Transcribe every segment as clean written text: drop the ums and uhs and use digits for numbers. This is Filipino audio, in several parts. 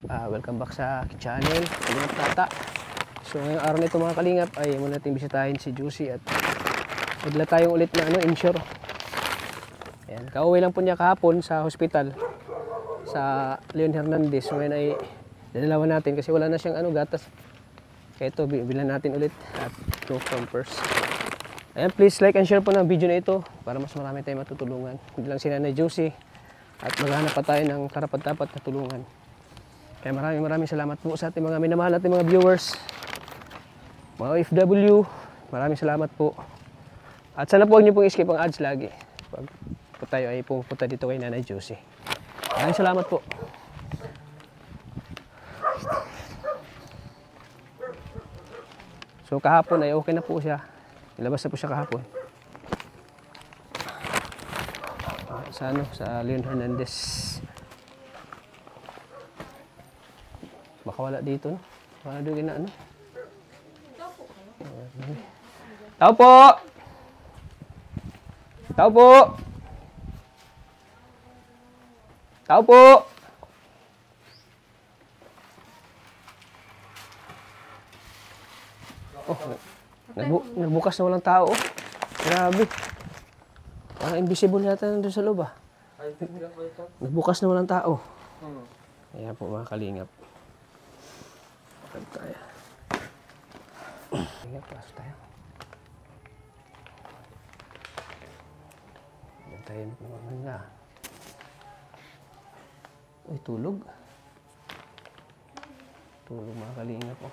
Welcome back sa channel Kalingap Tata. So ngayong araw na ito mga kalingap ay muna natin bisitahin si Juicy at magla tayong ulit na insure. Ayan, kauwi lang po niya kahapon sa hospital sa Leon Hernandez. So ngayon ay dadalawan natin kasi wala na siyang gatas. Kaya ito bibilan natin ulit at no pampers. Ayan, please like and share po ng video na ito para mas marami tayong matutulungan. Hindi lang si Nanay Juicy at maghanap pa tayo ng karapat-dapat na tulungan. Kaya maraming salamat po sa ating mga minamahal nating mga viewers, mga OFW. Maraming salamat po. At sana po huwag niyo pong skip ang ads lagi pag po tayo ay pupunta dito kay Nanay Juicy. Maraming salamat po. So kahapon ay okay na po siya. Ilabas na po siya kahapon. Sa Leon Hernandez. Baka wala dito, no? Wala doon na, Tao po! Tao po! Tao po! Oh, nagbukas na walang tao, oh. Grabe. Parang invisible yata nandun sa loob, ah. Nagbukas na walang tao. Ayan po mga kalingap. Tayo. Ingat, pasok tayo. Yan tayo naman na. Uy, tulog. Tulog mga kalingap po.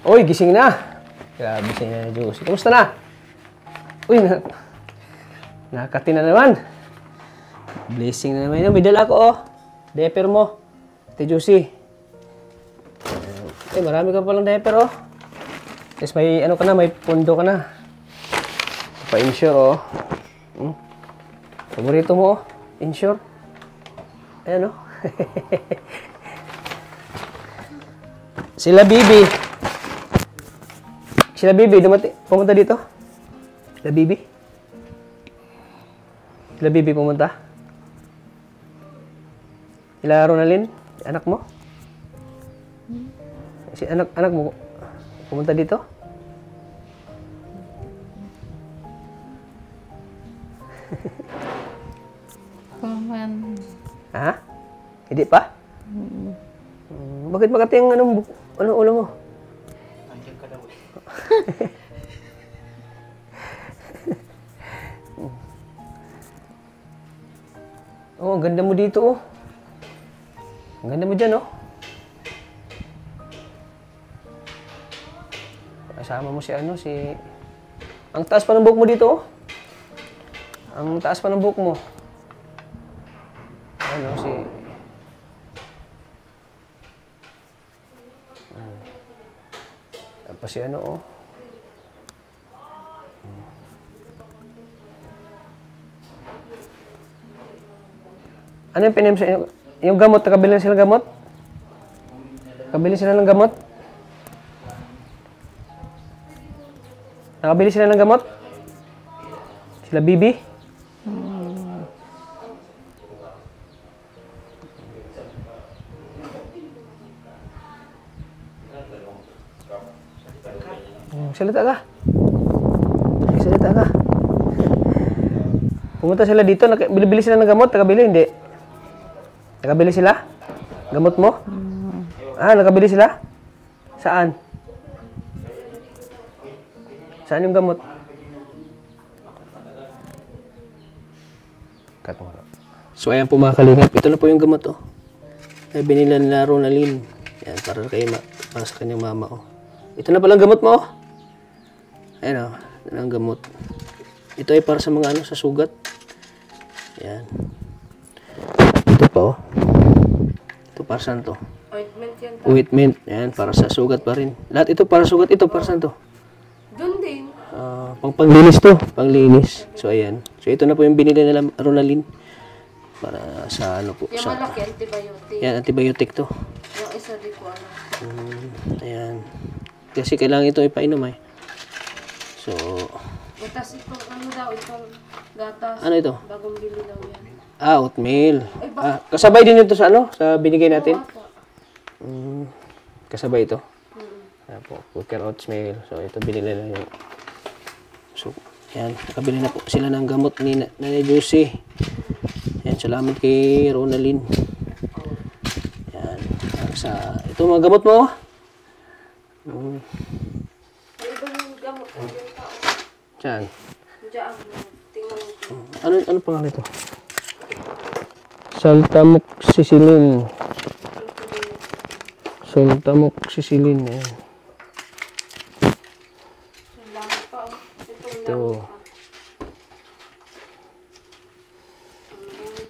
Uy, gising na. Grabe si Nanay Juicy. Kamusta na? Uy, nakati na naman. Blessing na naman yun. May dala ko, oh. Diaper mo. Ate Juicy. Marami ka palang diaper, oh. Tapos may ka na, may pundo ka na. Pa-insure, oh. Paborito mo, oh. Insure. Ayan, oh. Sila Bibi. Sila Bibi, pumunta dito? Sila Bibi? Sila Bibi pumunta? Sila Ronalyn? Anak mo? Si anak mo pumunta dito? Ha? Hindi pa? Bakit makati yung ulo mo? Oh, ang ganda mo dito, oh. Ang ganda mo dyan, oh. Kasama mo si ang taas pa ng buhok mo dito, oh. Ang taas pa ng buhok mo. Si tapos si oh. Ano yung pinim sa inyo? Yung gamot, nakabili na sila gamot? Nakabili sila ng gamot? Nakabili sila ng gamot? Sila Bibi? Salita ka. Salita ka. Pumunta sila dito, bili sila ng gamot, nakabili, hindi? Nakabili sila? Gamot mo? Nakabili sila? Saan? Saan yung gamot? So ayan po mga kalingap, ito na po yung gamot, oh. Ay binila nila Ronalyn. Yan, para sa kanyang mama, oh. Ito na palang gamot mo, oh. Ayan, oh. Ito na ang gamot. Ito ay para sa mga sa sugat. Yan. Ito pa, oh. Ito para saan to? Ointment yan. Ointment. Yan, para sa sugat pa rin. Lahat ito para sugat. Ito para saan to? Doon din. Panglinis to. Panglinis. So, ayan. So, ito na po yung binili nila Ronalyn. para sa ano po. Yung Sa, malaki, antibiotic. yan, antibiotic to. Yung isa di ko ano. Ayan. Kasi kailangan ito ipainom ay. So, Gatas itong ano daw, itong gatas. ano ito? Bagong bili daw yan. Oatmeal. Kasabay din ito sa ano? Sa binigay natin? Opo. Kasabay ito. Ayan po, Quaker Oatmeal. So, ito binili na yung... So, yan. Nakabili na po sila ng gamot ni Nanay Josie. Yan, salamat kay Ronaldin. Yan. Ito mga gamot mo. Ay, iba yung gamot ko yung tao. Diyan. Diyan, tingnan mo. Ano pangalan ito? Saltamoxicillin. Saltamoxicillin. Ayan. Lamot pa, oh. Ito.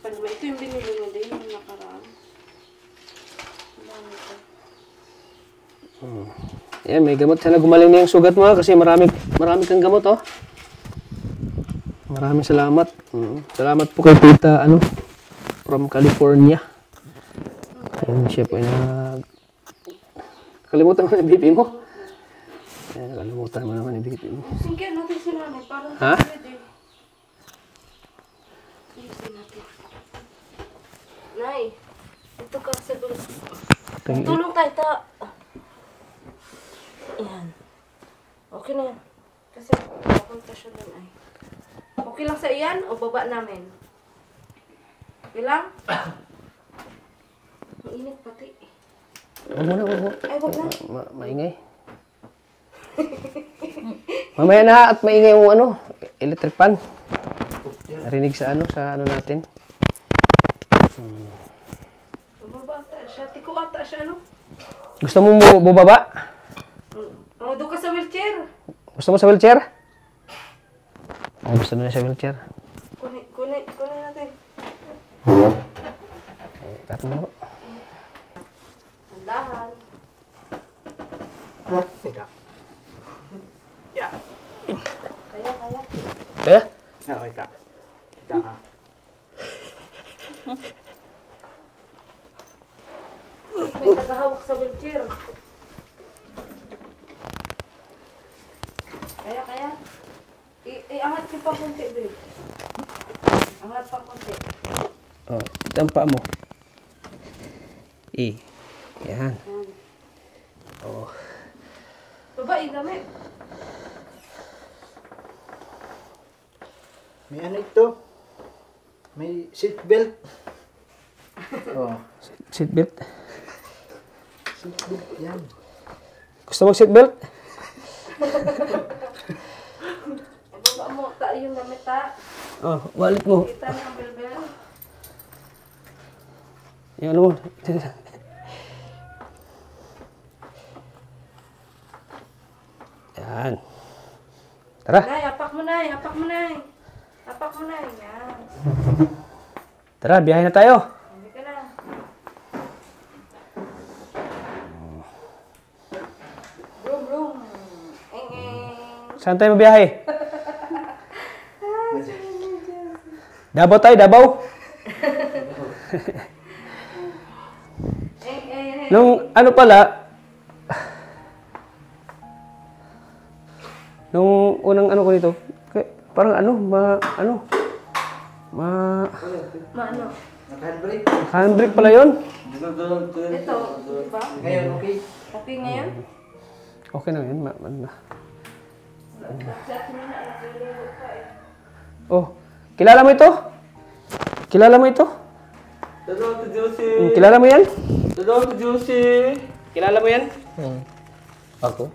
Ito yung binili mo din, yung nakaraan. Lamot pa. Ayan, may gamot. Sana gumaling na yung sugat mo kasi marami kang gamot, oh. Maraming salamat. Salamat po kay Tita, from California. Ayan, siya po kalimutan mo na BP mo. Ayan, kalimutan mo naman yung BP mo. Sige, natin si nanay. Parang Ha? pwede. Sige natin. Nay, ito ka sa dulo. Tulong tayo, ta. Yan. Okay na yan. Kasi papunta siya doon ay. Okay lang sa iyan o baba namin? Okay lang? Ang init pati. Wag mo. Ay, wag na. Maingay. Mamaya na at maingay yung electric pan. Narinig sa natin. Baba ata siya. Tiko ata siya, no? Gusto mo bubaba? Doon ka sa wheelchair. Gusto mo sa wheelchair? Gusto mo na sa wheelchair. Kunin natin. Kat mo. Andahan. Ya. Kaya. Kaya? Okay ka. Kita ka. May tagahawak sa wheelchair. Kaya. Iangat ko pa konti, babe. Angat pa konti. Oh, tampa mo. Yan. Yan. Oh. Babae gamit. May ano ito? May seatbelt. Oh, Seatbelt. seatbelt yan. Gusto mo seatbelt? Baba mo, yung gamit ta. Oh, wallet mo. Kita na ang bel-bel. Yung ano mo. Yan. Tara. Nay, apak mo, Nay. Yan. Tara, biyahe na tayo. Hindi ka na. Brum. Eng. Saan tayo mabiyahe? Davao tayo, Davao. Eng. Nung ano pala, nung unang ko nito, parang Maano? Naka-handbrake. handbrake pala yun. Ito, di ba? Ngayon, okay? Okay ngayon? Okay na yun. Oh, kilala mo ito? Kilala mo Hello to Josie. Kilala mo yan? Hello to Josie. Kilala mo yan? Ako?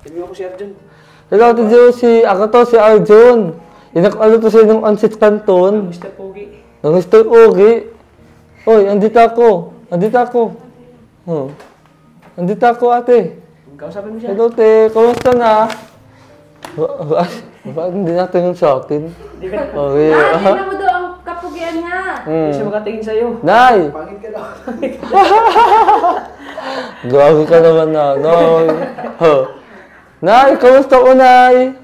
Sabi mo ko si Arjun. Hello to Josie. Ako to si Arjun. Yung nakalo to sa ng Ansit Canton. Mr. Pogi. Ng Mr. Ogi. Oy, andito ako. Oh. Andito ako, ate. Kausapin mo siya. Hello, te. Kamusta na? Bakit hindi natin yung sa akin? Okay. Tingnan mo daw ang kapugian niya. Hindi siya makatingin sa'yo. Nay! Pangit ka daw. Grabe ka naman na. Nay! Nay, kamusta ko, Nay?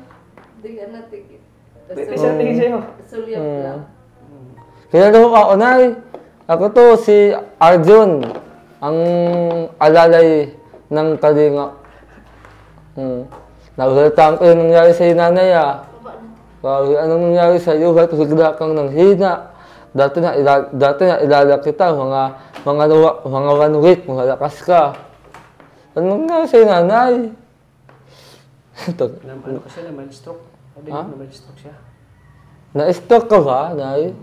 Hindi ka natigil. Pwede siya tingin sa'yo. Sulyap lang. Kilala mo ako, Nay. Ako to, si Arjun. Ang alalay ng kalinga. Nagulatang ko yung nangyari sa'yo, nanay, ah. Grabe, anong nangyari sa'yo? Ba't bigla kang nanghina? Dati na ilala kita, mga 1 week, malakas ka. Anong nangyari sa'yo, nanay? Ano kasi naman, stroke. Sabi Ha? naman, stroke siya. Na-stroke ka ba, Nay?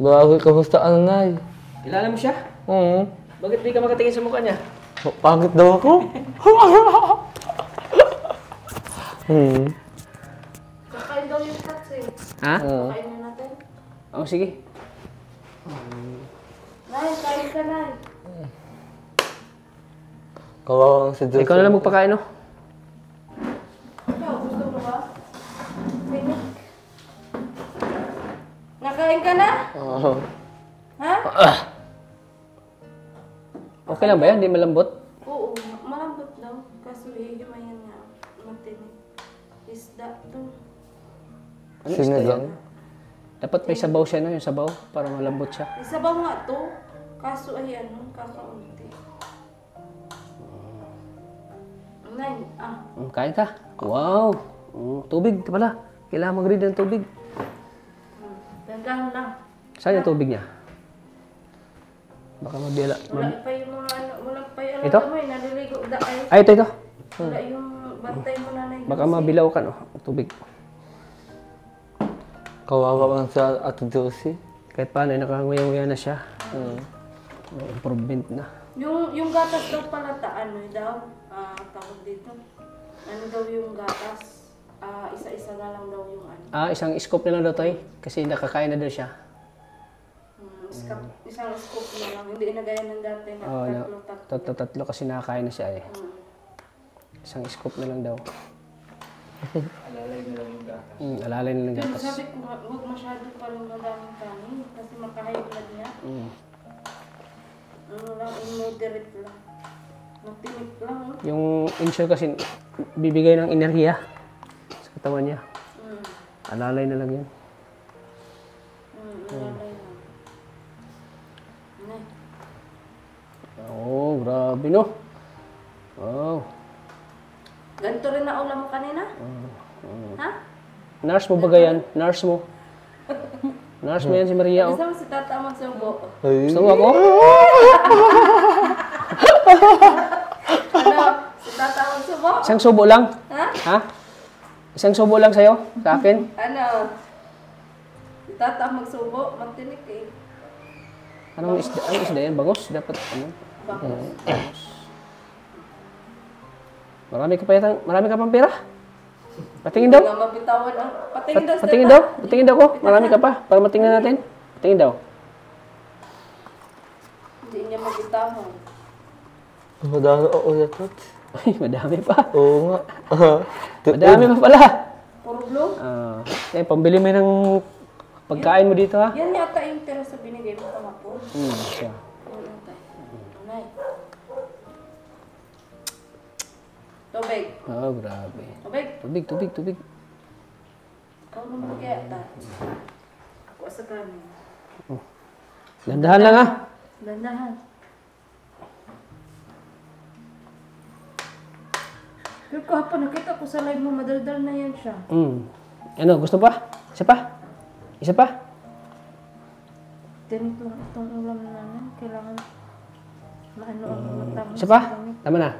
Grabe, kamusta ano, Nay? Kilala mo siya? Oo. Bakit di ka makatingin sa mukha niya? Pangit daw ako. Kakain daw yung cats eh. Ha? Kakain na natin. Oo, sige. Nay, kain ka, Nay. Kawawang si Diyos. Ikaw na lang magpakain, no? Ikaw, gusto mo ba? Pwede. Nakain ka na? Oo. Ha? Okay lang ba yan? Hindi malambot? Oo, malambot daw. Kaso hihimayan niya. Matinig. Isda to. Ano Sinigang. Dapat may sabaw siya, no? Yung sabaw, para malambot siya. Isabaw nga to. Kaso ay kakaunti. Nay, Kain ka. Wow! Tubig ka pala. Kailangan mag-read ng tubig. Dandahan lang. Saan yung tubig niya? Baka mabila. Wala pa yung mga wala pa yung Ito? mo naliligo da ay. Ay, ito. Wala yung bantay mo na nay. Baka mabilaw ka, no? Tubig. Kawawa man sa Ate Josie. Kahit paano, nakanguya-nguya na siya. May improvement na. Yung gatas daw pala daw tawag dito. Ano daw yung gatas? Isa-isa na lang daw yung Isang scoop na lang daw, Toy. Kasi nakakain na daw siya. Isang scoop na lang. Hindi na gaya ng dati na Oo, tatlo. tatlo kasi nakakain na siya eh. Isang scoop na lang daw. Alalay na lang yung gatas. Alalay na lang yung Pero gatas. sabi ko, huwag masyado pa rin madaming kanin kasi makahay blood niya. Ano lang, moderate lang. Magtinip lang. Yung insure kasi bibigay ng enerhiya sa katawan niya. Alalay na lang yun. Alalay lang. Nay. Oh, grabe no. Wow. Ganito rin na ulam mo kanina? Ha? Nurse mo ba yan? Nurse mo? Nurse mo yan si Maria, oh. Gusto mo si tata magsubo? Ay. Gusto mo ako? Ano? Si tata magsubo? Isang subo lang? Ha? Ha? Isang subo lang sa'yo? Sa akin? Ano? Si tata magsubo? Magtinik eh. Anong isda yan? Bangus? Dapat ano? Bangus. Marami ka pang pera? Patingin daw? Nga mabitawan ang... Patingin daw si Patingin tata. daw? Patingin daw ko? Marami ka pa? Para matingnan natin? Patingin daw. Hindi niya mabitawan. Madami ako yatot. Ay, madami pa. Oo nga. Madami pa pala. Puro blue? Pambili mo ng pagkain mo dito, ha? Yan yata yung tira sa binigay mo kamapon. Siya. Yan tayo. Anay. Tubig. Oh, grabe. Tubig. Tubig. Ikaw naman kaya ta. Ako sa kanin. Dandahan lang, ha? Dandahan. Pero kahapon nakita ko sa live mo, madaldal na yan siya. Ano, gusto pa? Isa pa? Isa pa? Tinit lang itong ulam namin. Kailangan maano ang matama. Isa pa? Tama na.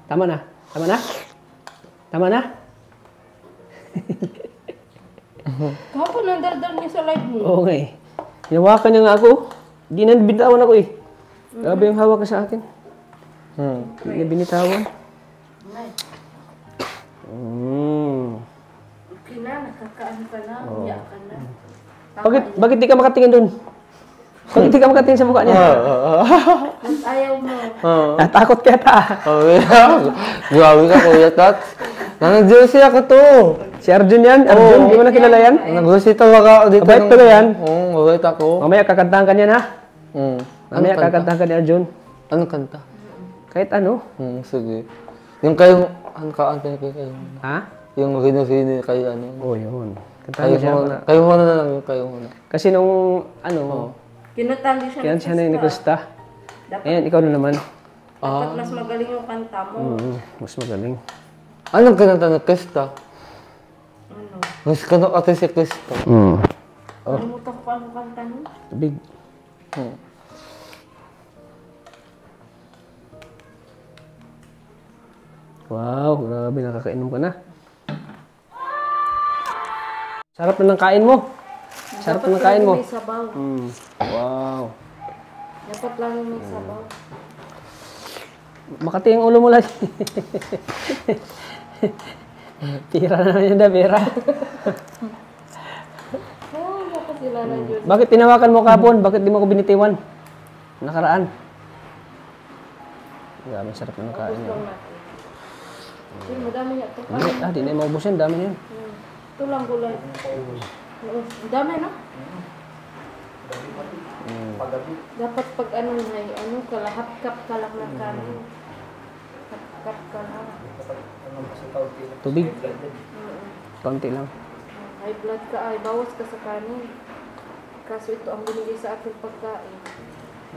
Tama na. Tama na? Tama na? Kahapon nandaldal niya sa live mo. Oo nga eh. Hinawakan niya nga ako. Hindi na binitawan ako eh. Grabe yung hawak ka sa akin. Hindi na binitawan. Nay, okay na, nakakaan ka na, umiyak ka na. Bakit di ka makatingin dun? Bakit di ka makatingin sa mukha niya? Mas ayaw mo. Natakot ka ta. Grabe ka, Kuya Tat. Nang-Josie ako to. Si Arjun yan? Arjun, di mo na kilala yan? Nag-Josie tawa ako dito. Mabait pala yan? Oo, mabait ako. Mamaya kakantahan ka niyan ha? Mamaya Ano kanta? kakantahan ka ni Arjun. Anong kanta? Kahit ano. Sige. Yung kayong, ano kayo kayo? Ha? Yung rini-rini kayo ano? Oo, yun. Kantahan mo siya. Kayo muna na lang, kayo muna. Kasi nung, ano, Kinatandi siya kaya siya na ni Krista. Dapat, Ayan, ikaw na naman. dapat mas magaling yung kanta mo. Mas magaling. Anong kinanta ng Krista? Ano? Mas kanok ate si Krista. Nalimutan ko pa anong kanta mo. Tubig. Wow, grabe, nakakainom ka na. Sarap na ng kain mo. Sarap na ng kain mo. May sabaw. Wow. Dapat lang may sabaw. Makati ang ulo mo lagi. Pira na naman yun na, pira. Oh, dapat sila na yun. Bakit tinawakan mo kapon? Bakit di mo ko binitiwan? Nakaraan. Grabe, sarap na ng kain mo. Sige, madami niya ito. Di na maubos yan, dami na yun. Ito lang gulay. Oo, ang dami, no? Dapat pag ano na, kalahap cup ka lang ng kanin. Half cup ka lang. Tubig. Kaunti lang. High blood ka ay, bawas ka sa kanin. Kaso ito ang binigay sa ating pagkain.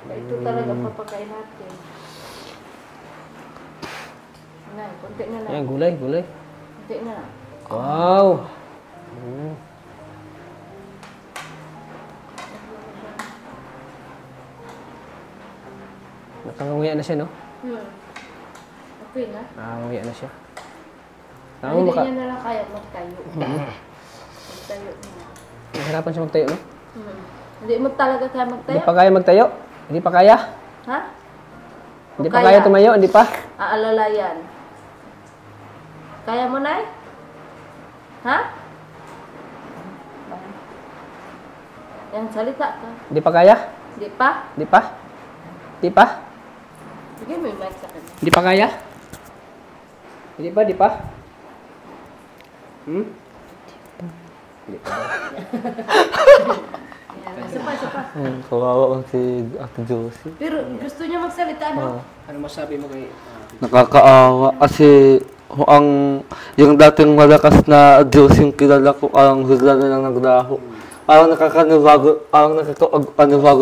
Ito talaga ang papakain natin. Nay, konti na lang. Ayan, gulay, gulay. Konti na lang. Wow! Nakanguya na siya, no? Okay na. Nakanguya na siya. Hindi niya na lang kaya magtayo. Magtayo niya. Nahirapan siya magtayo, no? Hindi mo talaga kaya magtayo? Hindi pa kaya magtayo? Hindi pa kaya? Ha? Hindi pa kaya tumayo? Hindi pa? Aalalayan. Kaya mo, Nay? Ha? Yan, salita ka. Hindi pa kaya? Hindi pa? Hindi pa? Hindi pa? Sige, may mic sa kanya. Hindi pa kaya? Hindi pa? Hindi pa? Hindi pa. Yan, isa pa. Kawawa ang si Ate Josie. Pero gusto niya magsalita, no? Ano masabi mo kay... Nakakaawa kasi yung dating malakas na Diyos yung kilala ko, ang higla na lang naglaho. Parang nakakanibago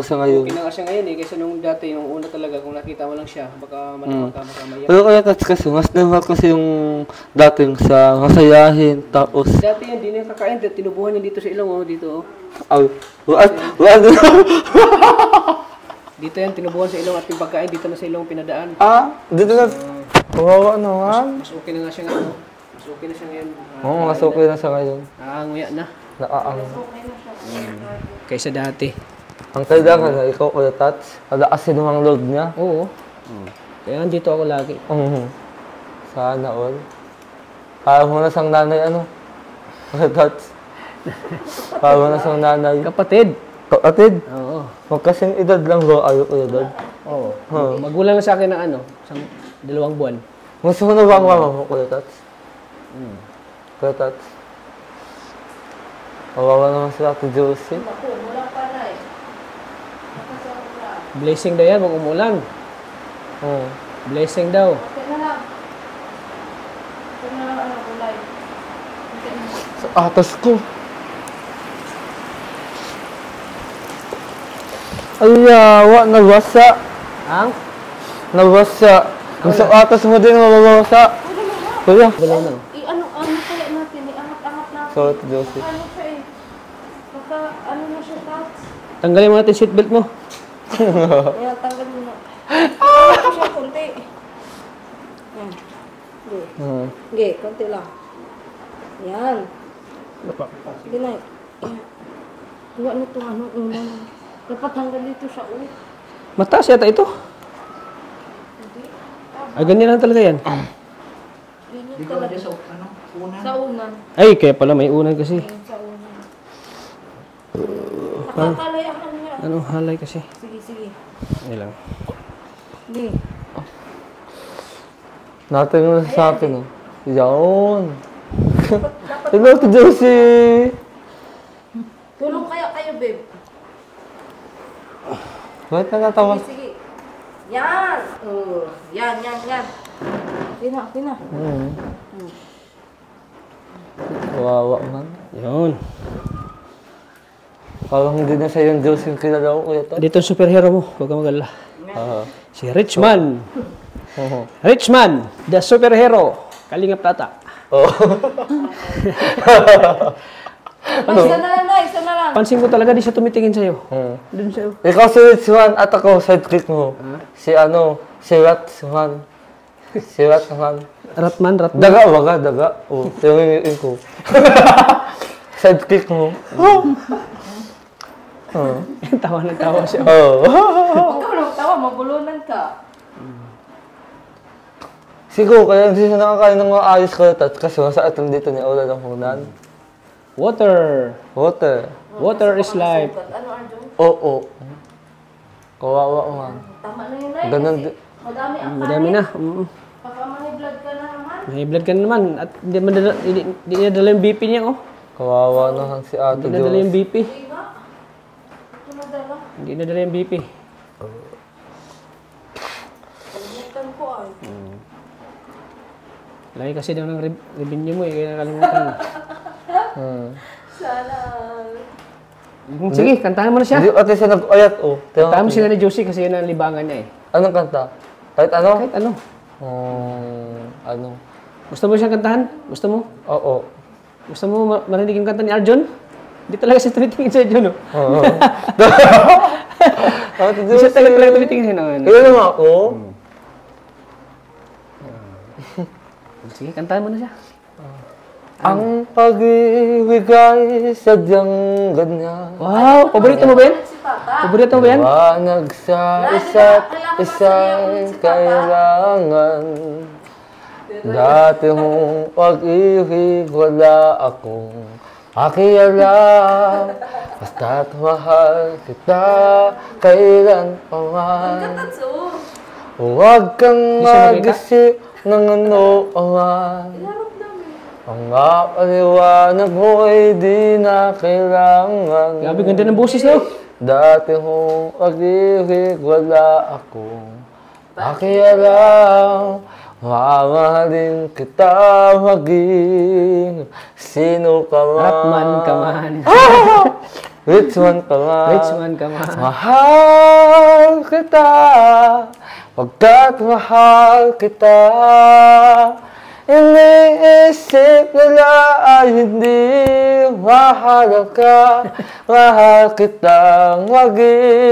sa ngayon. Okay na nga siya ngayon eh, kasi nung dati, nung una talaga, kung nakita mo lang siya, baka malamang ka, baka maiyak. Pero kaya kasi, mas naman kasi yung dating sa masayahin, tapos... Dati yan, di na yung kakain, tinubuhan niya dito sa ilong, oh, dito, oh. Ay, Dito yan, tinubuhan sa ilong at yung pagkain, dito na sa ilong pinadaan. dito na. Kawawa naman. Mas okay na nga siya ngayon. Mas okay na siya ngayon. Oo, mas okay na sa ngayon. Nakakanguya na. Nakaang. Kaysa dati. Ang kailangan na ikaw Kuya Tats, alaasin mo ang load niya. Oo. Kaya dito ako lagi. Sana all. Kaya mo na sang nanay Kuya Tats. Kaya mo na sang nanay. Kapatid. Kapatid, Oo. magkasing edad lang ba ayo Kuya Dad? Oo. Magulang na sa akin ng 2 buwan. Gusto mo na ba ang mama mo Kuya Tats? Kuya Tats. Kawawa naman si Ate Josie. Ako, wala pa na eh. Nakasobra. Blessing daw yan, wag umulan. Blessing daw. Okay na lang. Ito na lang gulay. Okay na. Sa atas ko. Ay, yawa, nabasa. Ang? Nabasa. Gusto atas mo din mababasa. Kuya. Gulay na. Ano kaya natin? Iangat-angat natin. So, Ate Josie. Ano siya eh. Baka ano na siya, Tats? Tanggalin mo natin seatbelt mo. Ayan, tanggal mo na. Ano siya, konti. Yan. Sige, konti lang. Yan. Sige na. Tuwa na itong una. Dapat hanggang dito siya, Mataas yata ito. Ay, ganyan lang talaga yan. Ganyan talaga. Sa unan. Ay, kaya pala may unan kasi. Sa unan. Nakakalayahan niya. Anong halay kasi? Sige. Ay lang. Sige. Natin mo sa akin, Yawn. Hello, Ate Josie. Tulong kaya kayo, babe. Bakit natatawa? Sige. Yan. Yan. Okay na. Kawawa man. Yun. Parang hindi na sa'yo yung Diyos yung kilala ko, Kuya Tat. Dito ang superhero mo. Huwag ka mag-alala. Oo. Si Richman. Oo. Richman, the superhero. Kalingap Tata. Oo. Isa na lang, Nay. Isa na lang. Pansin ko talaga di siya tumitingin sa'yo. Oo. Doon sa'yo. Ikaw si Richman at ako, sidekick mo. Si Ratman. Si Ratman. Ratman. Daga. Oo, yung hingin ko. Sidekick mo. Tawa ng tawa siya. Oo. Huwag ka magtawa. Mabulunan ka. Siguro, kaya hindi siya nakakain ng mga ayos ko kasi masakit lang dito niya ulan ng hunan. Water. Water. Water is life. Ano, Arjun? Oo. Kawawa man. Tama na yun, Nay. Ganun Kasi din. madami ang Madami na. Baka may blood ka na naman. May blood ka na naman. At hindi niya dala yung BP niya, oh. Kawawa naman si Ate Hindi na dala yung Diyos. BP. Hindi nga. Ito na dala. Hindi na dala yung BP. Kalimutan ko ay. Lagi kasi daw ng revenue mo, eh. Kaya nakalimutan mo. Sana. Sige, kantahan mo na siya. Hindi ate siya nag-ayat, oh. Kantahan mo sila ni Josie kasi yun ang libangan niya, eh. Anong kanta? Kahit ano? Kahit ano. Ano? Gusto mo siyang kantahan? Gusto mo? Oo. Gusto mo marinig yung kanta ni Arjun? Hindi talaga siya tumitingin sa Arjun, oh. Oo. Ate Hindi siya Diyos. talaga tumitingin sa ano. Kaya naman ako. Sige, kantahan mo na siya. Ang pag-ibig ay sadyang ganyan. Wow! Paborito mo ba yan? Si Tata. Paborito mo ba yan? Wanag sa isa't isa'y kailangan. Dati mong pag-ibig wala akong pakialam. Basta't mahal kita kailan pa man. Tatsu. Huwag kang Hindi siya nakita? mag-isip ng ano man. Mga paliwanag mo'y di na kailangan. Grabe, ganda ng boses, no? Dati mong pag-ibig wala akong pakialam. Mamahalin kita maging sino ka man. Ratman ka man. Richman ka man. Richman ka man. Mahal kita, pagkat mahal kita. Iniisip nila ay hindi mahal ka. Mahal kitang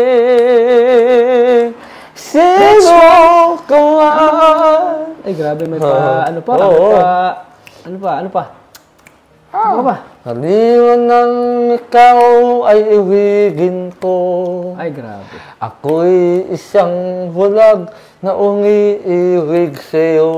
maging sino ka man. Ay, grabe, may pa, ano pa, ano pa? Ano pa? Haliwan ng ikaw ay iwigin ko. Ay, grabe. Ako'y isang bulag na umiiwig sa'yo.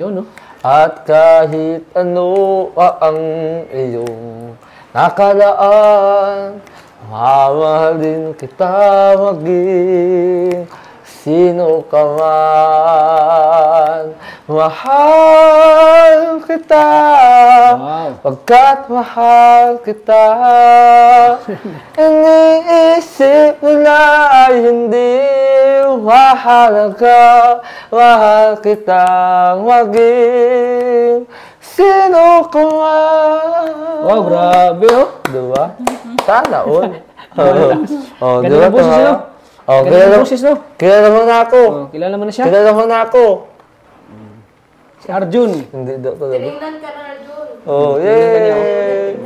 Yun, no? At kahit ano pa ang iyong nakalaan, mamahalin kita maging sino ka man. Mahal kita, Wow. pagkat mahal kita. Iniisip nila ay hindi mahalaga. Mahal kitang maging sino ka man. Wow, grabe, oh. Diba? Sana all. Oh, Ganda ng boses, no? Oh, Ganda ng boses, no? kilala mo na ako. Oh, kilala mo na siya? Kilala mo na ako. Si Arjun. Hindi daw talaga. Tinignan ka na, Arjun. Oh, yay!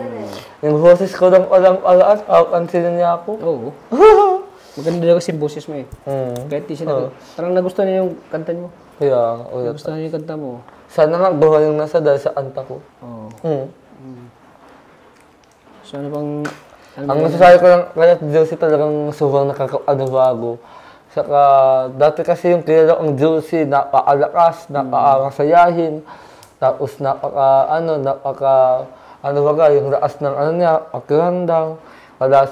Yung boses ko lang alam-alaan, papansinin niya ako. Oo. Maganda daw kasi yung boses mo, eh. Kahit di siya parang nagustuhan niya yung kanta mo. Kaya, ulit. Nagustuhan niya yung kanta mo. Sana nga buhay yung nasa dahil sa anta ko. Oo. Hmm. So, ano bang... Ang masasabi ko lang, kaya Josie talagang sobrang nakakabago. Saka, dati kasi yung kilala ang Josie, napakalakas, napakamasayahin. Tapos ano baga, yung lakas ng ano niya, pakiramdam. Wala,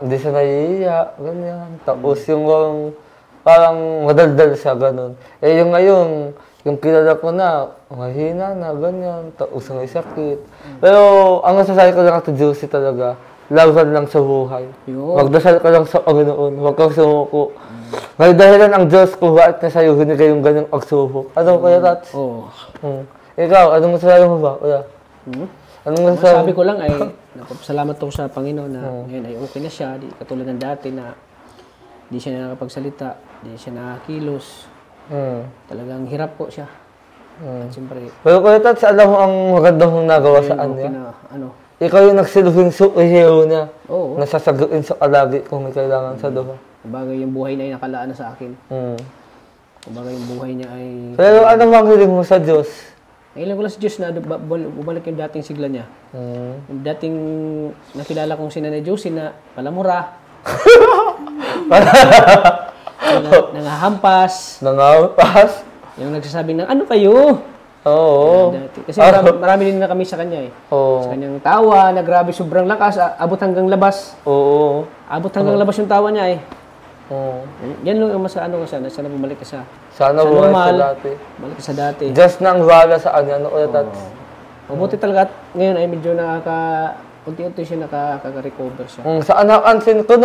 hindi siya nahihiya, ganyan. Tapos yung parang madaldal siya, ganun. Eh yung ngayon, yung kilala ko na, mahina na, ganyan. Tapos may sakit. Pero, ang masasabi ko lang ito, Josie talaga, laban lang sa buhay. Yun. Magdasal ka lang sa Panginoon, huwag kang sumuko. May dahilan ang Diyos kung bakit na sa'yo hinigay yung ganyang pagsubok. Ano kaya, Tats? Oo. Ikaw, anong masasabi mo ba? Kuya? Anong Masabi ko lang ay, napapasalamat ako sa Panginoon na ngayon ay okay na siya. Di katulad ng dati na di siya nakakapagsalita, di siya nakakilos. Talagang hirap po siya. At siyempre, Pero Kuya Tats, alam mo ang magandang mong nagawa sa okay kanya? na, ano, Ikaw yung nagsilbing superhero niya. oo. Nasasagutin sa kalagi kung may kailangan sa duha. Kumbaga yung buhay na ay nakalaan na sa akin. Kumbaga yung buhay niya ay... Pero ano bang hiling mo sa Diyos? Nailan ko lang sa Diyos na bumalik yung dating sigla niya. Yung dating nakilala kong si Nanay Josie na palamura. Nangahampas. Nangapas? Yung nagsasabing ng ano kayo? Oo. Dati. Kasi marami din na kami sa kanya eh. Oo. Sa kanyang tawa, na grabe sobrang lakas, abot hanggang labas. Oo. Abot hanggang labas yung tawa niya eh. Oo. Yan lang yung mas ano ko sana bumalik ka sa Sana sa buhay sa normal. dati. Balik ka sa dati. Just nang wala sa kanya, no, Kuya Tats? Mabuti talaga at ngayon ay medyo unti-unti siya nakaka-recover siya. Sa anak-ansin ko,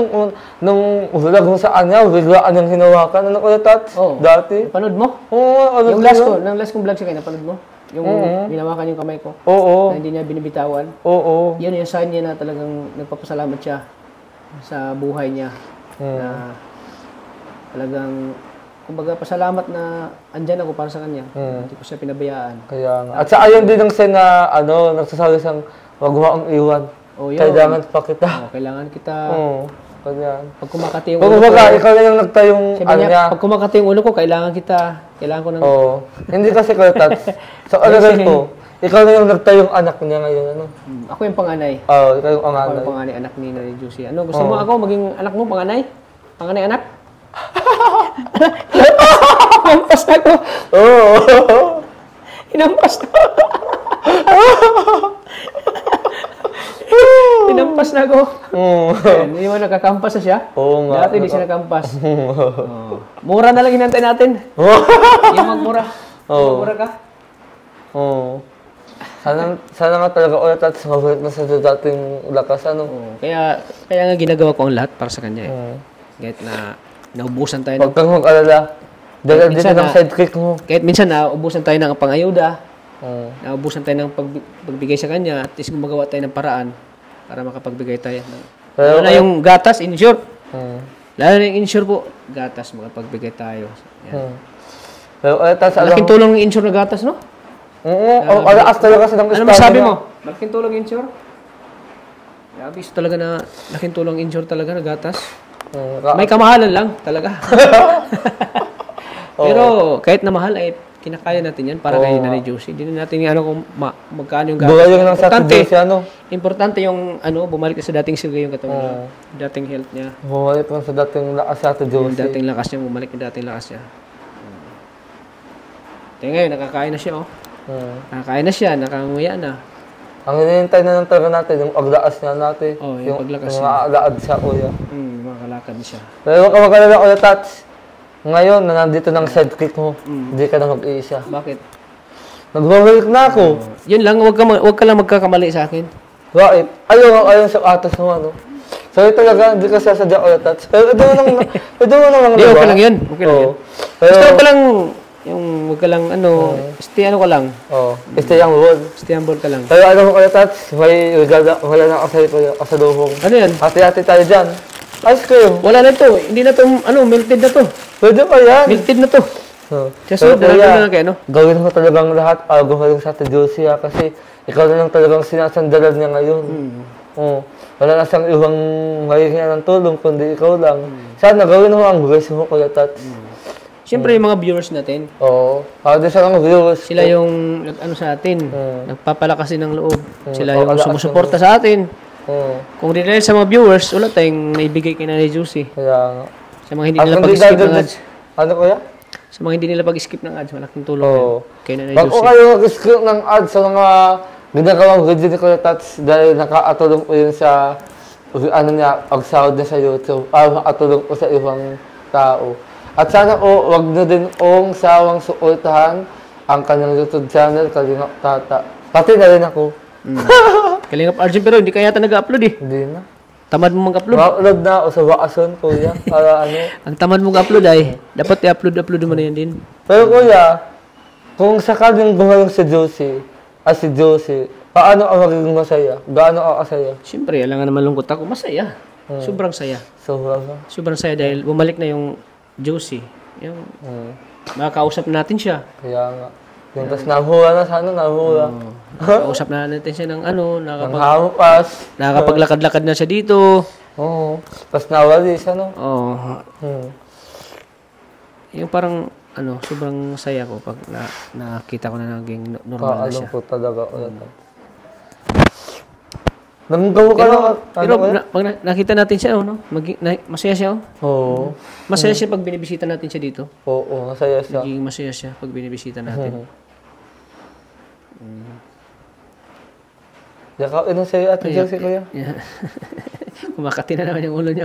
nung hulag mo sa kanya, biglaan niyang hinawakan. Ano, Kuya Tats? Oo. Dati? Napanood mo? Oo, ano Yung last ko, nang last kong vlog siya kayo, napanood mo? Yung binawakan yung kamay ko. Oo. Na hindi niya binibitawan. Oo. Yun yung sign niya na talagang nagpapasalamat siya sa buhay niya. Na talagang, kumbaga pasalamat na andyan ako para sa kanya. Hindi ko siya pinabayaan. Kaya nga. At sa ayon din ang sen na, nagsasabi siyang, wag mo akong iwan. O yun. Kailangan pa kita. Kailangan kita. Oo. Kanya. Pag kumakati yung Kung ulo ko. baga, ikaw na yung nagtayong, Sabi niya, pag kumakati yung ulo ko, kailangan kita. Kailangan ko ng... Oo. Hindi kasi, Kuya Tats. Sa alagay ko, ikaw na yung nagtayong anak niya ngayon, ano? Ako yung panganay. Oo, ikaw yung Ako anganay. yung panganay anak ni Nanay Josie. Ano, gusto mo ako maging anak mo, panganay? Panganay anak? Hinampas na ko. Oo. Hinampas na ko. Hinampas na ko. Hindi mo nakakampas na siya? Oo nga. Dati di siya nakampas. Mura na lang hinantay natin. Yung magmura. Magmura ka. Oo. Sana nga talaga ulit at mabalik na sa dating lakas, ano? Kaya nga ginagawa ko ang lahat para sa kanya eh. Kahit na naubusan tayo ng... Huwag kang mag-alala. Dahil dito Minsan ng sidekick mo. Kahit minsan naubusan tayo ng pangayuda. Naubusan tayo ng pagbigay sa kanya. At least gumagawa tayo ng paraan para makapagbigay tayo. Lalo na yung gatas, insure. Lalo na yung insure po. Gatas, makapagbigay tayo. Yan. Pero ulit at Malaking tulong ng insure na gatas, no? Oo, alaas talaga sa ng Ano masabi mo? Malaking tulong insure? Grabe, so talaga na laking tulong insure talaga na gatas. May kamahalan lang talaga. Pero kahit na mahal ay kinakaya natin yan para kay Nanay Josie. Hindi na natin kung magkano yung gatas. Buhay yung nang sa Josie, ano? Importante yung bumalik na sa dating silga yung katawan niya. Dating health niya. Bumalik lang sa dating lakas sa Yung Josie. dating lakas niya, bumalik yung dating lakas niya. Kaya ngayon, nakakain na siya, oh. Nakakain na siya, nakanguya na. Ang hinihintay na lang talaga natin, yung paglaas niya natin. Yung paglakas yung niya. maalaad siya, kuya. Makakalakad siya. Pero huwag ka magkalala, Kuya Tats. Ngayon, na nandito ng sidekick mo, hindi ka na mag-iisa. Bakit? Nagbabalik na ako. Yun lang, wag ka lang magkakamali sa akin. Bakit? Ayaw sa atas mo, ano? So, talaga, hindi ka sasadya, Kuya Tats. Pero ito mo nang Hindi, okay lang yun. Okay lang yun. Pero, Gusto ko lang, wag ka lang, stay ka lang. stay ang wall. Stay humble ka lang. Pero alam mo, Kuya Tats, wala na ako sa'yo, kasalubong. Ano yan? Hati-hati tayo dyan. Ayos kayo. Wala na to. Hindi na to, melted na to. Pwede pa yan. Melted na to. Sa sunod, Pero, na kayo, no? Gawin mo talagang lahat, gumaling sa Ate Josie, kasi ikaw na lang talagang sinasandalan niya ngayon. Wala na siyang ibang mahihinga ng tulong, kundi ikaw lang. Sana gawin mo ang best mo, Kuya Tats. Siyempre, yung mga viewers natin, Oo. Di siya lang viewers. sila yung sa atin, nagpapalakasin ng loob. Sila yung Nagpapalakas sumusuporta sa atin. Kung di dahil sa mga viewers, wala tayong naibigay kay Nanay Josie. Kaya nga. Sa mga hindi nila pag-skip ng ads. Ano, Kuya? Sa mga hindi nila pag-skip ng ads, malaking tulong yan kay Nanay Bago Josie. kayo mag-screen ng ads sa mga ginagawang video ni Kuya Tats dahil nakatulong po yun sa pagsahod niya sa YouTube. Makatulong po sa ibang tao. At sana po, wag na din ong sawang suportahan ang kanyang YouTube channel, Kalingap Tata. Pati na rin ako. Kalingap Arjun, pero hindi kaya yata nag-upload eh. Hindi na. Tamad mo mag-upload. Ma-upload na ako sa Wakason, Kuya. Para ano. Ang tamad mo mag-upload ay, dapat i-upload mo na yan din. Pero Kuya, kung sakaling gumaling si Josie, Paano ako magiging masaya? Gaano ako kasaya? Siyempre, alam nga naman lungkot ako. Masaya. Sobrang saya. Sobrang. Sobrang saya dahil bumalik na yung Josie. Yung makakausap natin siya. Kaya nga. Yung tas nahula na sana, nahula. Makakausap na natin siya ng ano, Ang hampas. nakakapaglakad-lakad na siya dito. Oo. Tas nawalis, ano? Oo. Hmm. Yung parang, ano, sobrang saya ko pag nakita ko na naging normal na Kaalam siya. ko talaga. Nanggaw ka na. Pero pag nakita natin siya, no? Masaya siya, oh. Oo. Masaya siya pag binibisita natin siya dito. Oo, masaya siya. Naging masaya siya pag binibisita natin. Yakapin na sa'yo at si Kuya. Yeah. Kumakati na naman yung ulo niya.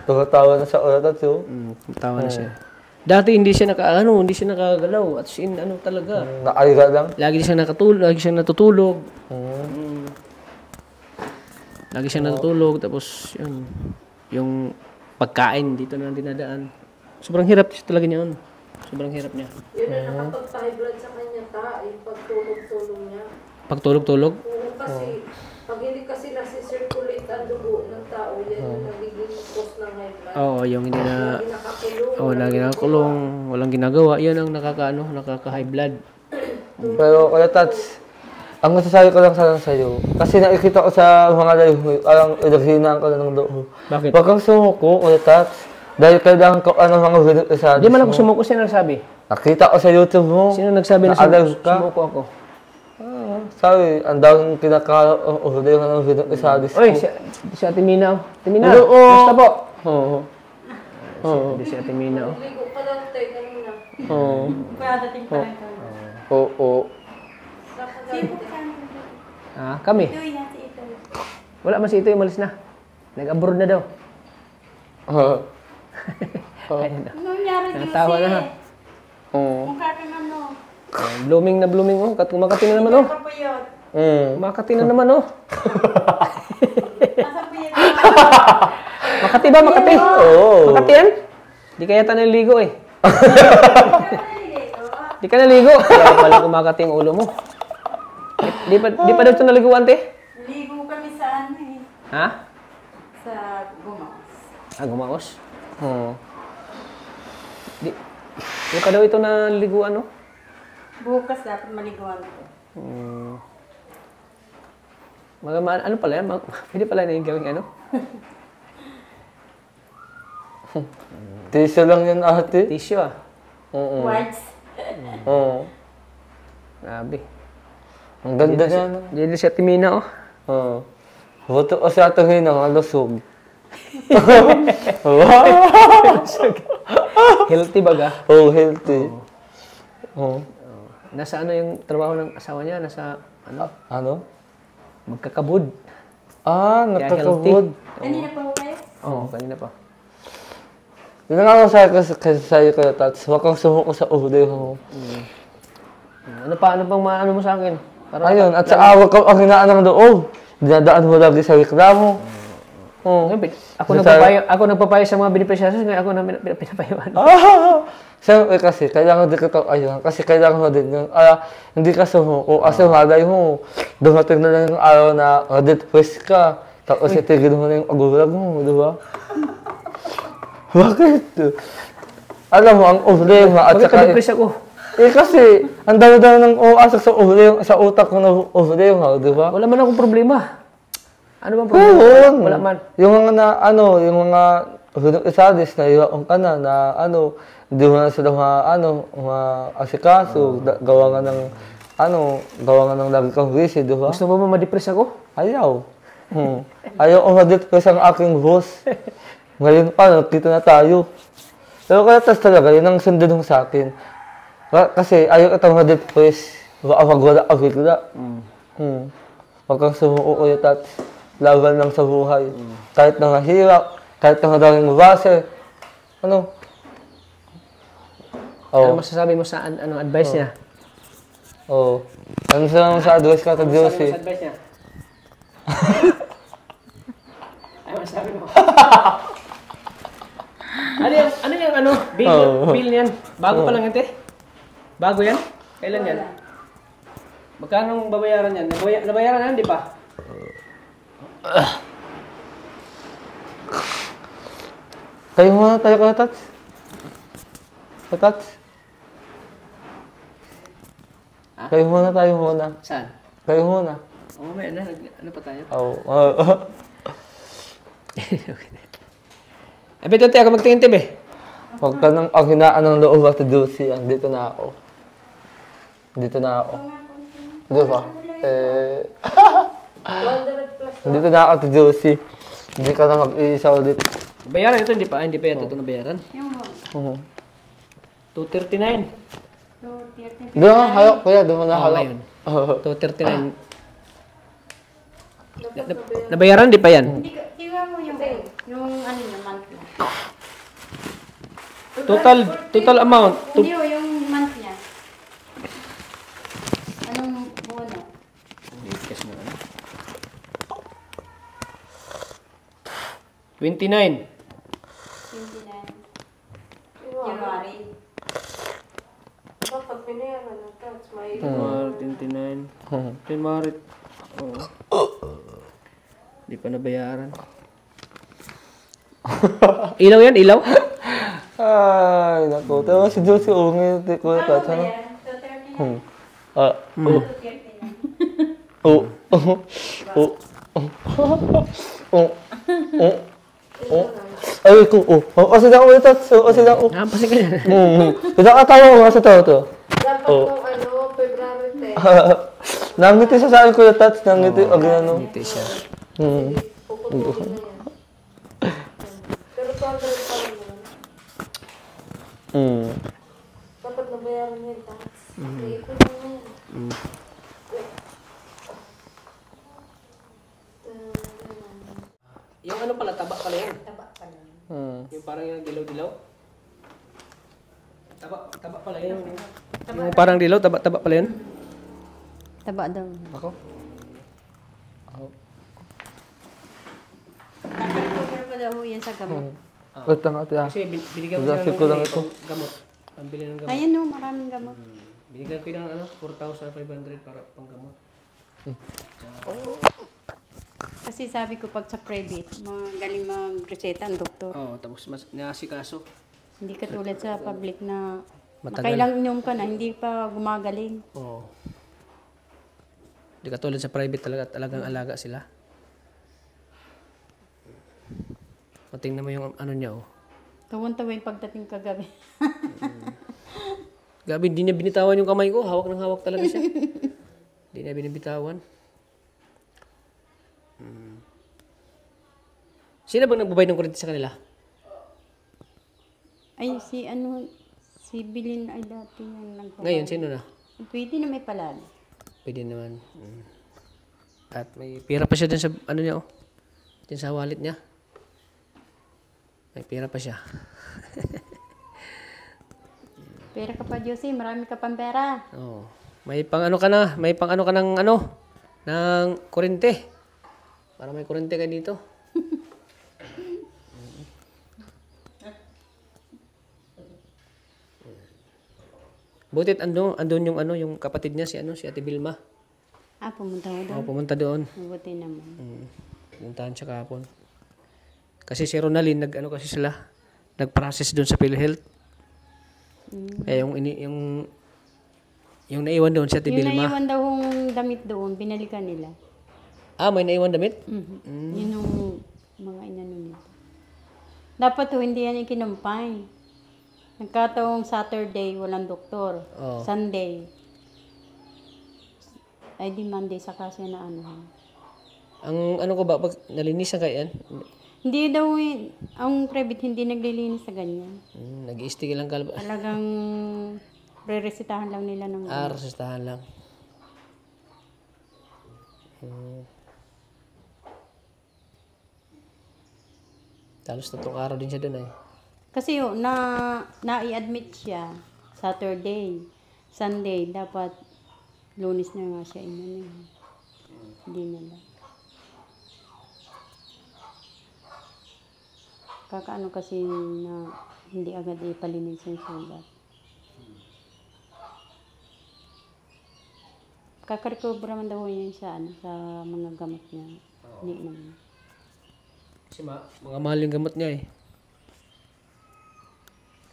Tumatawa na sa ulat at yun. Tawa na siya. Dati hindi siya hindi siya nakagalaw. At sin, ano talaga. Naaliga lang. Lagi siyang natutulog. Lagi siyang natutulog. Tapos, yun. Yung pagkain, dito na lang dinadaan. Sobrang hirap talaga niya yun. Sobrang hirap niya. Yun ang nakapagpa-high blood sa kanya, yung pagtulog-tulog niya. Pagtulog-tulog? Oo, kasi pag hindi kasi nasi-circulate ang dugo ng tao, yan yung nagiging cause ng high blood. Oo, yung hindi na... Lagi nakakulong. Oo, lagi nakakulong. Walang ginagawa. Yan ang nakaka-high blood. Pero Kuya Tats, ang masasabi ko lang sana sa'yo, kasi nakikita ko sa mga live mo, parang ilaghinaan ko na ng loob. Bakit? Huwag kang sumuko, Kuya Tats. Dahil kailangan ko mga video isa. Di man ako sumuko. Sino nagsabi? Nakita ko sa YouTube mo. Sino nagsabi na Na-alive ka. sumuko ako? Sabi, ang daming kinakahuli ka ng video isa. Oy, si Ate Mina. Ate Mina, Oo. basta po. Oo. Hindi si Ate Mina. Ligo pa lang tayo kanina. Oo. Pagdating pa lang kami. Oo. Sipot ka. Ah, kami. Ito yan, si ito. Wala man si Ito, umalis na. Nag-abroad na daw. Ayun na. Anong nangyari, Juicy? Natawa na ha. Oo. Mukha kang ano. Blooming na blooming oh. Kumakati na naman oh. Kapuyot. Kumakati na naman oh. Asa po yan? Makati ba? Makati? Oo. Makati yan? Di kaya tayo naligo eh. Di ka naligo. Kaya pala kumakati yung ulo mo. Di pa daw ito naliguan te? Ligo kami sa ano eh. Ha? Sa Gumaos. Ah, gumaos. Oo. Di pa daw ito naliguan oh. Bukas dapat maliguan ko. Ano pala yan? Pwede pala na yung gawing ano? Tissue lang yan ate. Tissue ah. Oo. Whites. Oo. Grabe. Ang ganda niya, no? Diyan si Ate Mina oh. Oo. Buto ko sa ito ngayon ang lusog. Healthy baga. Oh, healthy. Oo. Nasa ano yung trabaho ng asawa niya? Nasa ano? Ano? Magkakabud. Ah, Kaya nagkakabod. Kanina pa ho kayo? Oo, kanina pa. Yun ang ako kasi sa'yo kayo, Tats. Huwag kang sumuko sa ulo mo. Ano pang maano mo sa akin? Para Ayun, at sa awag ka ang hinaan ng loob. Dinadaan mo lagi sa reklamo. Oo. Ako nagpapayo sa mga beneficiaries, ngayon ako na pinapayuan. Siyempre kasi, kailangan din ka ayun. Kasi kailangan mo din yung, hindi ka sumuko. Kasi malay mo, dumating na lang yung araw na depressed ka. Tapos itigil mo na yung agulag mo, di ba? Bakit? Alam mo, ang problema at Bakit saka... ka-depress ako? Eh kasi, ang dami-dami ng uasok sa utak ko na problema, di ba? Wala man akong problema. Ano bang problema? Oo. Wala man. Yung mga yung mga isadis na iwaon ka na hindi mo na sila asikaso, gawa nga ng lagi kang busy, di ba? Gusto mo ba ma-depress ako? Ayaw. Ayaw ko ma-depress ang aking boss. Ngayon pa, kita na tayo. Pero kaya tas talaga, yun ang sundin mo sa akin. Kasi ayaw itong ma-depress. Baka magwala ang bigla. Huwag kang sumuko ulit at laban lang sa buhay. Kahit na mahirap, kahit na madaling mabase. Ano? Ano masasabi mo sa anong advice niya? Oo. Ano sa advice ka to Josie? Ano advice niya? Ano masasabi mo? Ano yung bill niyan? Bago pa lang yan, te? Bago yan? Kailan yan? Magkano ang babayaran yan? Nabayaran na, di ba? Kayo muna tayo ka, Tats. Tats. Ha? Kayo muna tayo muna. Saan? Kayo muna. Oo, may ano pa tayo? Oo. Eh, beto tayo ako magtingin tibi. Huwag ka nang hinaan ng loob at Josie. Andito na ako. Dito na ako. Di ba? 200 plus. Dito na ako, Josie. Hindi ka na mag-iisa ulit. Bayaran ito, hindi pa ito nabayaran. Yung Oo. 239. so, 30. Doon ka hayok, kuya. Doon ka na Oo, hayok. ngayon. 239. Nabayaran, di pa yan? Tingnan mo yung ano yung month niya. Total amount. Hindi o, yung month niya. Anong buwan na? Cash mo, ano? 29. 29. January. Dapat binayaran ng tax. May January 29. January. Oo. Di pa nabayaran. Ilaw yan? Ilaw? Ay, naku. Tawa si Josie. Ngayon, kuya Ano Tats. ba Ano? yan? So, 39. Oh. Oh. Ay, ko. Kasi na ulit, Tats. Kasi na ulit. Napasin ka yan. Pinakatawa ko nga sa tao to. dapat nung February 10. Nangiti sa saan, kuya Tats. Nangiti. O, ginano. Ngiti siya. Puputulin na yan. Pero 200 pa rin naman. Dapat nabayaran niya yung tax. Iipon mo na yan. Yung ano pala, taba pala yan. Taba pa lang. Yung parang yung dilaw-dilaw. Taba pala yun. Yung parang dilaw, taba pala yun. Taba daw. Ako? Nag-recover pa daw yan sa gamot. Wait lang, ate. Kasi binigyan ko Gasip siya ko lang ito. gamot. Pambili ng gamot. Ayan o, maraming gamot. Binigyan ko ng 4,500 para panggamot. Kasi sabi ko pag sa private, magaling mag-reseta ang doktor. Oo, tapos mas naasikaso. Hindi katulad sa public na Matagal. makailang inom ka na, hindi pa gumagaling. Oo. Hindi katulad sa private talagang alaga sila. O, tingnan mo yung ano niya, oh. Tawang-tawa yung pagdating kagabi. Gabi, hindi niya binitawan yung kamay ko. Hawak ng hawak talaga siya. Hindi niya binibitawan. Sino bang nagbabayad ng kuryente sa kanila? Ay, si Bilin ay dati yan nagpapalala. Ngayon, sino na? Pwede na may palala. Pwede naman. At may pera pa siya dun sa, ano niya, oh. Dun sa wallet niya. May pera pa siya. Pera ka pa, Josie. Marami ka pang pera. Oo. May pang ano ka na, ng ano, ng kuryente. Para may kuryente ka dito. Butit andun yung ano, yung kapatid niya si Ate Vilma. Pumunta ko doon. Pumunta doon. Mabuti naman. Pumuntahan siya kahapon. Kasi si Ronaldin kasi sila nag-process doon sa PhilHealth. Eh yung naiwan doon si Ate Yung Vilma. naiwan daw yung damit doon, binalikan nila. May naiwan damit? Yun yung mga inano nila. Dapat hindi yan ikinumpay. Nagkataong Saturday, walang doktor. Oo. Sunday. Ay di Monday, saka siya na ano. Ang ano ko ba, pag nalinisan ka yan? Hindi daw, ang private hindi naglilinis sa ganyan. Nag-i-stick lang ka. Talagang re-resetahan lang nila ng Resistahan lang. Talos 3 araw din siya doon ay. Kasi na-i-admit siya Saturday, Sunday, dapat Lunes na nga siya inano. Hindi na lang. Kakaano kasi na hindi agad ipalinis yung sugat. Kakarecover man daw yun sa, ano, sa mga gamot niya. Iniinom. Kasi mga mahal yung gamot niya eh.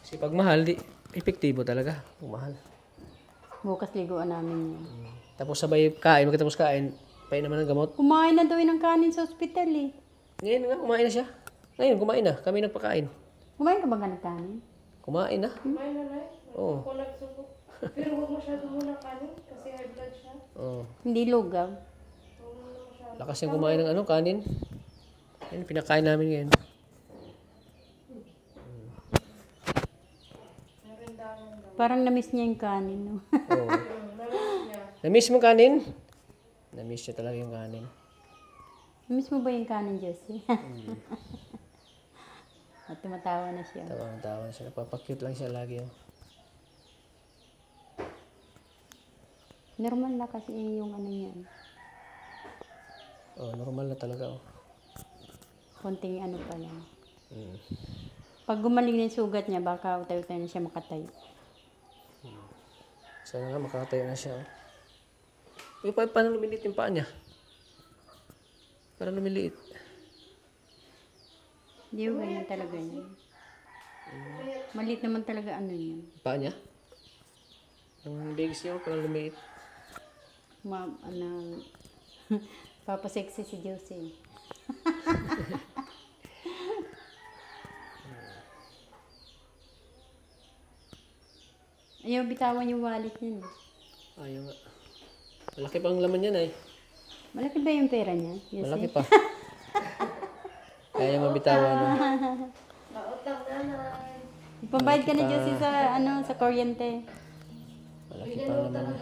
Kasi pag mahal, epektibo talaga. Pag mahal. Bukas liguan namin yun. Tapos sabay kain, magkatapos kain, pain naman ng gamot. Kumain na daw yun ng kanin sa ospital eh. Ngayon nga, kumain na siya. Ngayon, kumain na. Kami nagpakain. Kumain ka ba ng kanin? Kumain na. Kumain na, Nay. Oo. Ako nagsubo. Pero huwag masyado muna kanin kasi high blood siya. Oo. Hindi lugaw. Lakas yung kumain ng ano, kanin. Yan, pinakain namin ngayon. Parang na-miss niya yung kanin, no? Oo. Na-miss mo kanin? Na-miss niya talaga yung kanin. Na-miss mo ba yung kanin, Josie? At tumatawa na siya. Tawa na siya. Napapakute lang siya lagi. Oh. Normal na kasi yung ano niya. Oh, normal na talaga. Oh. Konting ano pa lang. Mm. Pag gumaling na yung sugat niya, baka utay-utay na siya makatayo. Sana nga makatayo na siya. Oh. Paano lumiliit yung paa niya? Parang lumiliit. Hindi ko ganyan talaga niya. Maliit naman talaga ano niya. Paa niya? Yung legs niya, parang lumiliit. Ano, papasexy si Josie. Ayaw bitawan yung wallet niya. Ayaw nga. Malaki pa ang laman yan ay. Malaki ba yung pera niya? Josie? Malaki pa. Kaya mabitawan. No? Nautang na, Nay. Ipambayad ka na Josie sa, ano, sa kuryente. Malaki pa ang laman.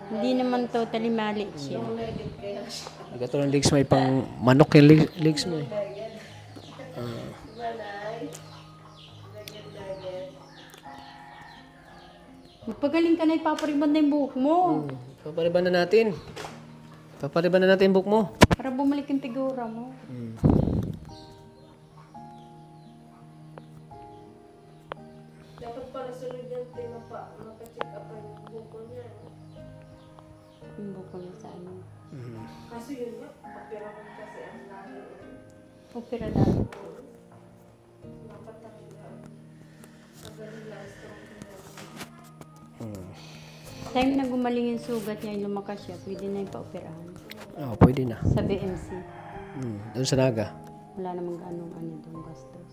Hindi naman totally maliit siya. Gato ng legs mo, may pang manok yung legs mo eh. Magpagaling ka na, ipapariban na yung buhok mo. Papariban na natin. Papariban na natin yung book mo. Para bumalik yung figura mo. Dapat pala sunod yan, maka-check up ang buko niya. Yung buhok mo sa ano. Kaso yun nga, pagpira mo kasi ang lahi. Opera dati. Dapat talaga. Magaling lang, strong niya. Time na gumaling yung sugat niya, yung lumakas siya, pwede na yung pa-operahan. Oo, pwede na. Sa BMC. Doon sa Naga. Wala namang ganong ano doon gastos.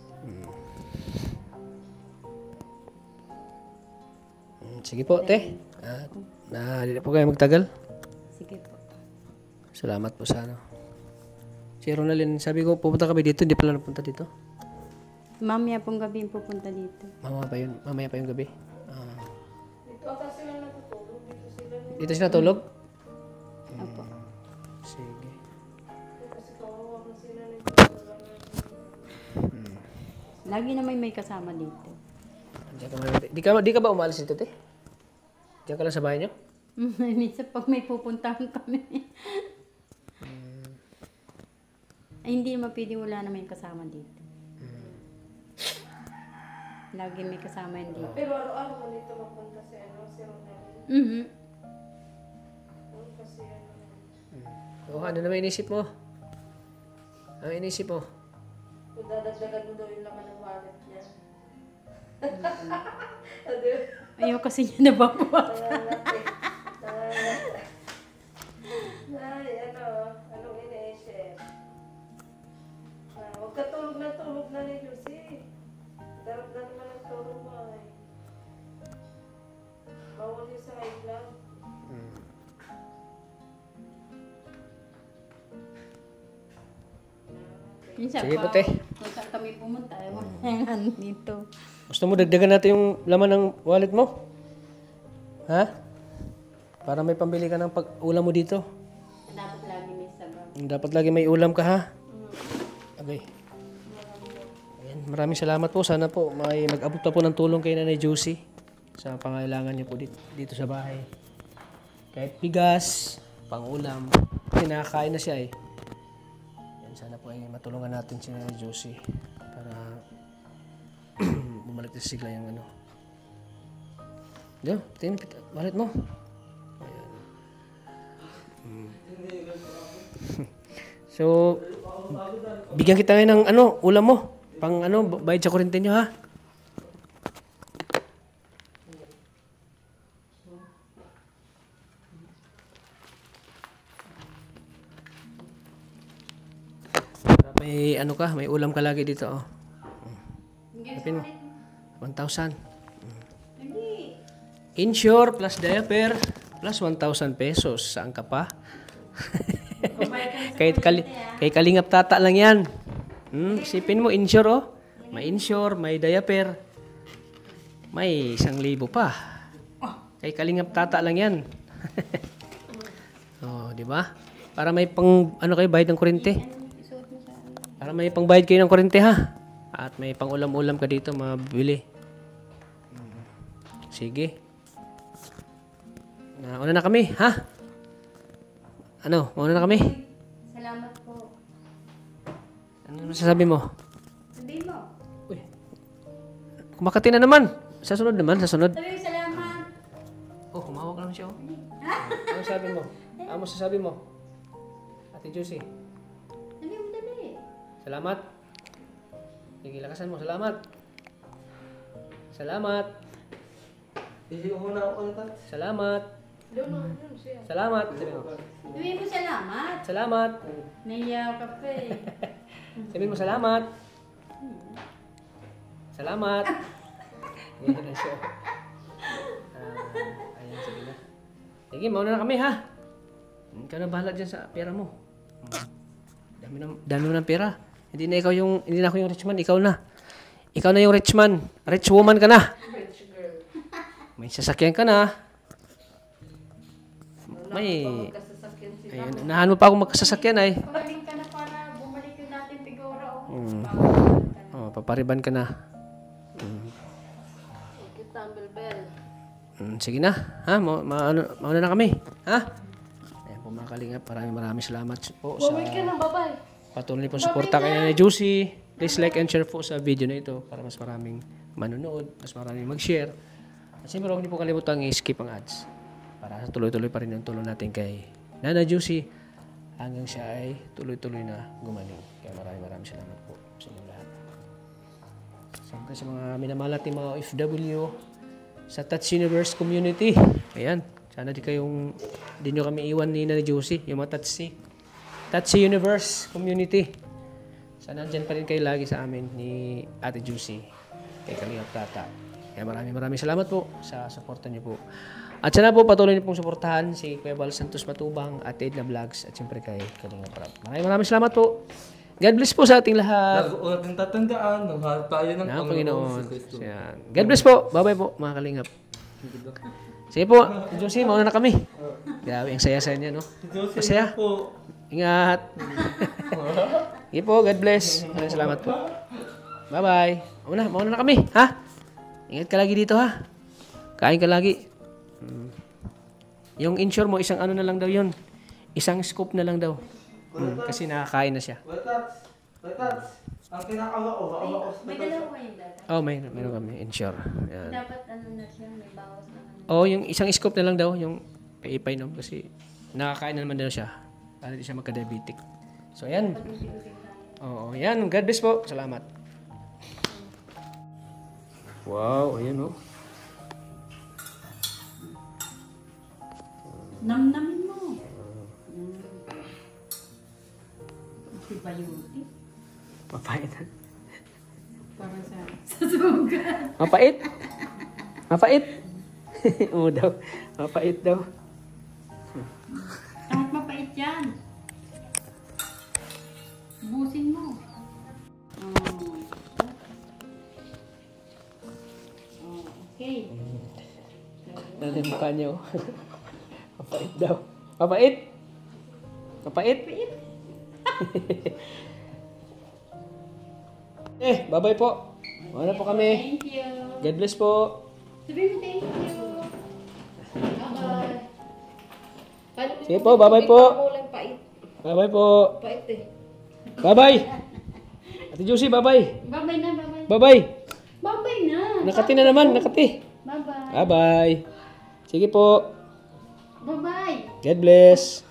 Sige po, te. Hindi na po kayo magtagal. Sige po. Salamat po sa ano. Si Ronaldin, sabi ko, pupunta kami dito, hindi pala napunta dito. Mamaya pong gabi yung pupunta dito. Mamaya pa yung gabi. Dito ata sila natutulog. Dito sila. Dito siya natulog? Opo. Sige. Kasi kawawa na sila nito. Lagi naman may kasama dito. Di ka ba umalis dito, te? Diyan ka lang sa bahay niyo? Minsan pag may pupuntahan kami. Ay, hindi naman pwedeng wala na may kasama dito. Lagi may kasama yun dito. Pero araw-araw man dito mapunta si Ronald. Mhm. Kasi Oo, ano naman inisip mo? Ang inisip mo? kung dadagdagan mo daw yung laman ng wallet niya. Ayaw kasi niya nababawa. Ay, anong iniisip? Huwag ka tulog na ni Lucy. Darap na naman ang tulog mo ay. Bawal yung sa high blood. Minsan Sige pa, po, te. kung saan kami pumunta, ewan dito. Gusto mo dagdagan natin yung laman ng wallet mo? Ha? Para may pambili ka ng pag-ulam mo dito. Dapat lagi may sabaw. Dapat lagi may ulam ka, ha? Okay. Ayan, maraming salamat po. Sana po may mag-abot pa po ng tulong kay Nanay Josie sa pangailangan niyo po dito sa bahay. Kahit bigas, pang-ulam. Kasi nakakain na siya eh. Yan, sana po ay matulungan natin si Nanay Josie para bumalik na sigla yung ano. Diyo, wallet mo. Ayan. So, bigyan kita ngayon ng ulam mo. Pang bayad sa kuryente nyo ha. May may ulam ka lagi dito oh. Kapin mo. 1,000. Insure plus diaper plus 1,000 pesos. Saan ka pa? Kay Kalingap Tata lang yan. Isipin mo, insure oh. May insure, may diaper. May 1,000 pa. Kay Kalingap Tata lang yan. Oh, di ba? Para may pang kayo bayad ng kuryente. Para may pangbayad kayo ng kuryente ha. At may pang ulam-ulam ka dito mabili. Sige. Una na kami, ha? Mauna na kami? Salamat po. Ano masasabi mo? Sabihin mo. Uy. Kumakati na naman. Sa sunod naman, sa sunod. Sabihin mo salamat. Oh, humawak lang siya. Oh. Ano sabi mo? Ano masasabi mo? Ate Juicy. Sabihin mo dali. Salamat. Sige, lakasan mo. Salamat. Salamat. Hindi ko muna ako ang touch. Salamat. Salamat. Sabi mo. Sabihin mo salamat. Salamat. Naiya ka pa eh. Sabihin mo salamat. Salamat. Ganyan na siya. Ayan, sige na. Sige, mauna na kami ha. Ikaw na bahala dyan sa pera mo. Dami mo ng pera. Hindi na ako yung rich man, ikaw na. Ikaw na yung rich man. Rich woman ka na. Rich girl. May sasakyan ka na. May... Kasasakyan sila. Ayun, unahan mo pa akong magkasasakyan ay. Bumalik ka na para bumalik yung natin figura o. Oh, papariban ka na. Kita ang bell. Sige na. Ha? Mauna na kami. Ha? Ayan po mga kalingap. Maraming salamat po sa Wait ka na, bye-bye. patuloy po suporta kay Nanay Juicy. Please like and share po sa video na ito para mas maraming manonood, mas maraming mag-share. At siyempre huwag niyo po kalimutan i-skip ang ads para tuloy-tuloy pa rin yung tulong natin kay Nanay Juicy hanggang siya ay tuloy-tuloy na gumaling. Kaya maraming salamat po sa inyo lahat. Siyempre sa mga minamahal natin mga OFW sa Touch Universe community. Ayan. Sana di nyo kami iwan ni Nanay Juicy, yung mga Touch Universe community. Sana andyan pa rin kayo lagi sa amin ni Ate Juicy, kay Kalingap Tata. Kaya maraming salamat po sa suporta niyo po. At sana po patuloy niyo pong suportahan si Kuya Bal Santos Matubang, Ate Edna Vlogs, at siyempre kay Kalingap Rap. Maraming salamat po. God bless po sa ating lahat. Huwag natin tatandaan, nangharap tayo ng Panginoon. Yan. God bless po. Bye-bye po, mga Kalingap. Sige po, Juicy, mauna na kami. Grabe, ang saya-saya niya, no? Masaya. Po. Ingat. Sige po, God bless. Maraming salamat po. Bye-bye. Mauna na kami, ha? Ingat ka lagi dito, ha? Kain ka lagi. Yung insure mo, isang na lang daw yun. Isang scoop na lang daw. Kasi nakakain na siya. Wetats. Ang kinakawa ko, May dalawa yung data. Oh, meron kami. Insure. Yan. Dapat na siya, may bawas na Oh, yung isang scoop na lang daw. Yung paipainom. Kasi nakakain na naman daw siya. Para di siya magka-diabetic. So, ayan. Oo, yan. God bless po. Salamat. Wow, ayan oh. Namnamin mo. Si Bayuti. Mapait. Para sa sugat. Mapait? Mapait? Oo daw. Mapait daw. Kahit mapait yan. Busin mo. Okay. Ano yung mukha niyo? Mapait daw. Mapait? Mapait? Bye-bye po. Wala po kami. Thank you. God bless po. Sabihin mo thank you. Bye-bye. Sige po, bye-bye po. Ulang pait. Bye-bye po. Pait eh. Bye-bye. Ate Juicy, bye-bye. Bye-bye na, bye-bye. Bye-bye. Bye-bye na. Nakati na naman, nakati. Bye-bye. Bye-bye. Sige po. Bye-bye. God bless.